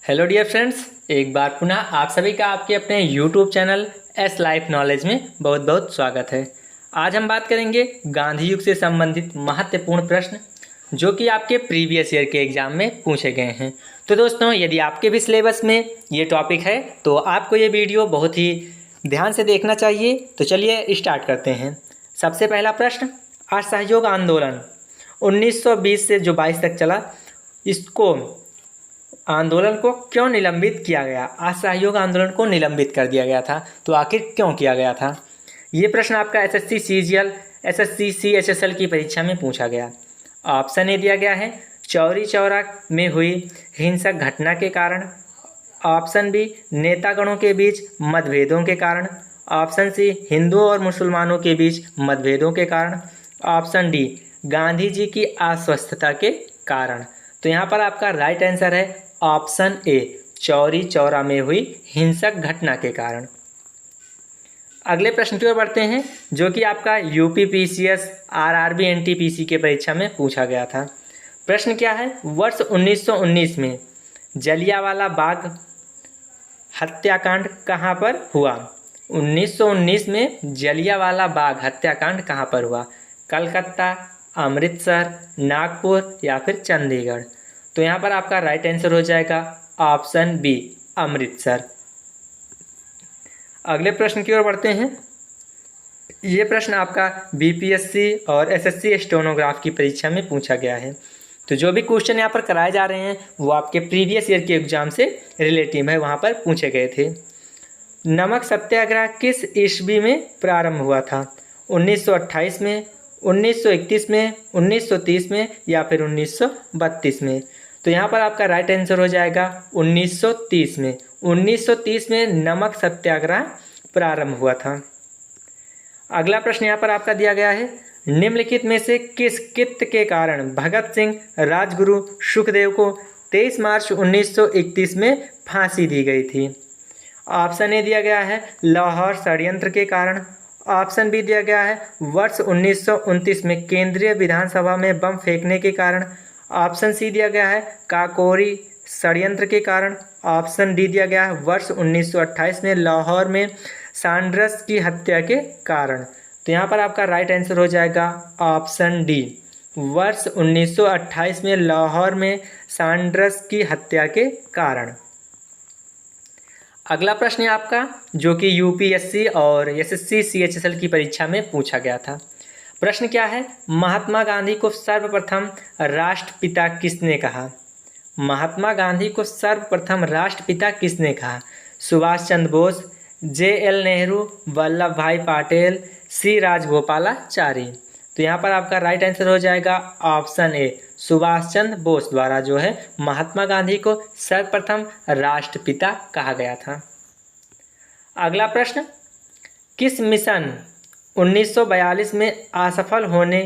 Hello dear friends, एक बार पुनः आप सभी का आपके अपने YouTube channel S life knowledge में बहुत बहुत स्वागत है। आज हम बात करेंगे गांधी युग से संबंधित महत्वपूर्ण प्रश्न जो कि आपके प्रीवियस ईयर के एग्जाम में पूछे गए हैं। तो दोस्तों, यदि आपके भी सिलेबस में ये टॉपिक है तो आपको ये वीडियो बहुत ही ध्यान से देखना चाहिए। तो चलिए स्टार्ट करते हैं। सबसे पहला प्रश्न, असहयोग आंदोलन 1920 से जो 22 तक चला, इसको आंदोलन को क्यों निलंबित किया गया? असहयोग आंदोलन को निलंबित कर दिया गया था, तो आखिर क्यों किया गया था? ये प्रश्न आपका एसएससी सीजीएल, एसएससी सीएचएसएल की परीक्षा में पूछा गया। ऑप्शन ए दिया गया है चौरी चौरा में हुई हिंसक घटना के कारण। ऑप्शन बी नेतागणों के बीच मतभेदों के कारण। ऑप्शन सी हिंदुओं और मुसलमानों के बीच मतभेदों के कारण। ऑप्शन डी गांधी जी की अस्वस्थता के कारण। तो यहाँ पर आपका राइट आंसर है ऑप्शन ए, चौरी चौरा में हुई हिंसक घटना के कारण। अगले प्रश्न की ओर बढ़ते हैं, जो कि आपका यूपी पीसीएस, आरआरबी, एनटीपीसी के परीक्षा में पूछा गया था। प्रश्न क्या है? वर्ष 1919 में जलियांवाला बाग हत्याकांड कहाँ पर हुआ? 1919 में जलियांवाला बाग हत्याकांड कहाँ पर हुआ? कलकत्ता, अमृतसर, नागपुर या फिर चंडीगढ़। तो यहाँ पर आपका राइट आंसर हो जाएगा ऑप्शन बी, अमृतसर। अगले प्रश्न की ओर बढ़ते हैं। ये प्रश्न आपका बीपीएससी और एसएससी स्टेनोग्राफ की परीक्षा में पूछा गया है। तो जो भी क्वेश्चन यहाँ पर कराए जा रहे हैं वो आपके प्रीवियस ईयर के एग्जाम से रिलेटिव है, वहाँ पर पूछे गए थे। नमक सत्याग्रह किस ईस्वी में प्रारंभ हुआ था? 1928 में, 1931 में, 1930 में या फिर 1932 में? तो यहाँ पर आपका राइट आंसर हो जाएगा 1930 में। 1930 में नमक सत्याग्रह प्रारंभ हुआ था। अगला प्रश्न यहाँ पर आपका दिया गया है, निम्नलिखित में से किस कृत्य के कारण भगत सिंह, राजगुरु, सुखदेव को 23 मार्च 1931 में फांसी दी गई थी? ऑप्शन ए दिया गया है लाहौर षड्यंत्र के कारण। ऑप्शन बी दिया गया है वर्ष 1929 में केंद्रीय विधानसभा में बम फेंकने के कारण। ऑप्शन सी दिया गया है काकोरी षड्यंत्र के कारण। ऑप्शन डी दिया गया है वर्ष 1928 में लाहौर में सैंडर्स की हत्या के कारण। तो यहाँ पर आपका राइट आंसर हो जाएगा ऑप्शन डी, वर्ष 1928 में लाहौर में सैंडर्स की हत्या के कारण। अगला प्रश्न है आपका, जो कि यूपीएससी और एसएससी सीएचएसएल की परीक्षा में पूछा गया था। प्रश्न क्या है? महात्मा गांधी को सर्वप्रथम राष्ट्रपिता किसने कहा? महात्मा गांधी को सर्वप्रथम राष्ट्रपिता किसने कहा? सुभाष चंद्र बोस, जे.एल. नेहरू, वल्लभ भाई पटेल, सी राजगोपालाचारी। तो यहाँ पर आपका राइट आंसर हो जाएगा ऑप्शन ए, सुभाष चंद्र बोस द्वारा जो है महात्मा गांधी को सर्वप्रथम राष्ट्रपिता कहा गया था। अगला प्रश्न, किस मिशन 1942 में असफल होने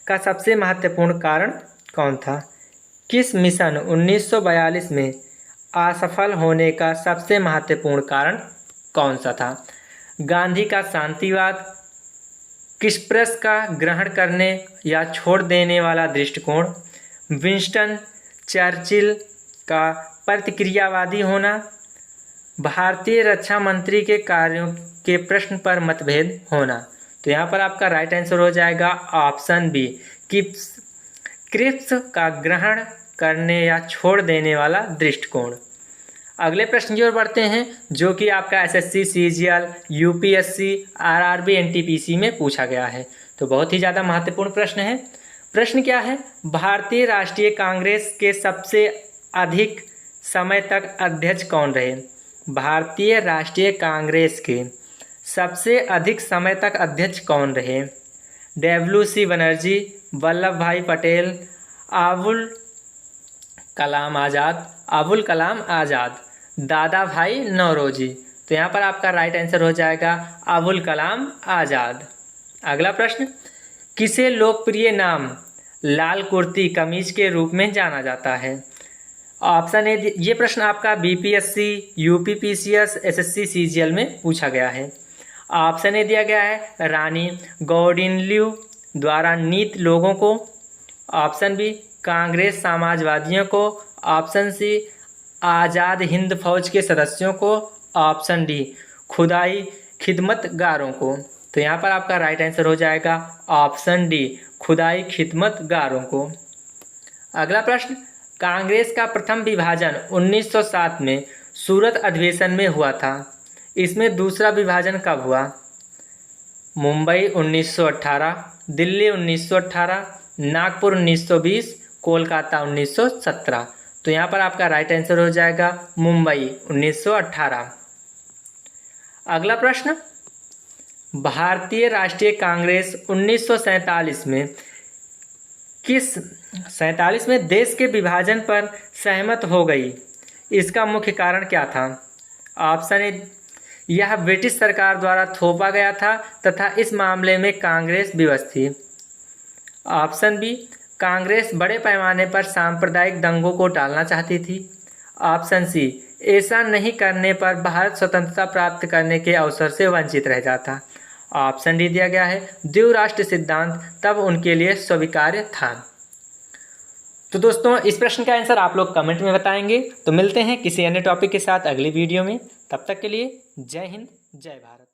का सबसे महत्वपूर्ण कारण कौन था? किस मिशन 1942 में असफल होने का सबसे महत्वपूर्ण कारण कौन सा था? गांधी का शांतिवाद, किस्प्रस का ग्रहण करने या छोड़ देने वाला दृष्टिकोण, विंस्टन चर्चिल का प्रतिक्रियावादी होना, भारतीय रक्षा मंत्री के कार्यों के प्रश्न पर मतभेद होना। तो यहाँ पर आपका राइट आंसर हो जाएगा ऑप्शन बी, क्रिप्स का ग्रहण करने या छोड़ देने वाला दृष्टिकोण। अगले प्रश्न की ओर बढ़ते हैं, जो कि आपका SSC CGL, UPSC, RRB, NTPC में पूछा गया है। तो बहुत ही ज़्यादा महत्वपूर्ण प्रश्न है। प्रश्न क्या है? भारतीय राष्ट्रीय कांग्रेस के सबसे अधिक समय तक अध्यक्ष कौन रहे? भारतीय राष्ट्रीय कांग्रेस के सबसे अधिक समय तक अध्यक्ष कौन रहे? डब्ल्यू.सी. बनर्जी, वल्लभ भाई पटेल, अबुल कलाम आज़ाद, दादा भाई नौरोजी। तो यहाँ पर आपका राइट आंसर हो जाएगा अबुल कलाम आज़ाद। अगला प्रश्न, किसे लोकप्रिय नाम लाल कुर्ती कमीज के रूप में जाना जाता है? ऑप्शन ए, ये प्रश्न आपका BPSC, UP PCS, SSC CGL में पूछा गया है। ऑप्शन ए दिया गया है रानी गौडिन्यू द्वारा नीत लोगों को। ऑप्शन बी कांग्रेस समाजवादियों को। ऑप्शन सी आज़ाद हिंद फौज के सदस्यों को। ऑप्शन डी खुदाई खिदमतगारों को। तो यहाँ पर आपका राइट आंसर हो जाएगा ऑप्शन डी खुदाई खिदमतगारों को। अगला प्रश्न, कांग्रेस का प्रथम विभाजन 1907 में सूरत अधिवेशन में हुआ था। इसमें दूसरा विभाजन कब हुआ? मुंबई 1918, दिल्ली 1918, नागपुर 1920, कोलकाता 1917। तो यहाँ पर आपका राइट आंसर हो जाएगा मुंबई 1918। अगला प्रश्न, भारतीय राष्ट्रीय कांग्रेस 1947 में देश के विभाजन पर सहमत हो गई। इसका मुख्य कारण क्या था? ऑप्शन ए, यह ब्रिटिश सरकार द्वारा थोपा गया था तथा इस मामले में कांग्रेस विवश थी। ऑप्शन बी, कांग्रेस बड़े पैमाने पर सांप्रदायिक दंगों को टालना चाहती थी। ऑप्शन सी, ऐसा नहीं करने पर भारत स्वतंत्रता प्राप्त करने के अवसर से वंचित रह जाता। ऑप्शन डी दिया गया है, द्विराष्ट्र सिद्धांत तब उनके लिए स्वीकार्य था। तो दोस्तों, इस प्रश्न का आंसर आप लोग कमेंट में बताएंगे। तो मिलते हैं किसी अन्य टॉपिक के साथ अगली वीडियो में। तब तक के लिए जय हिंद, जय भारत।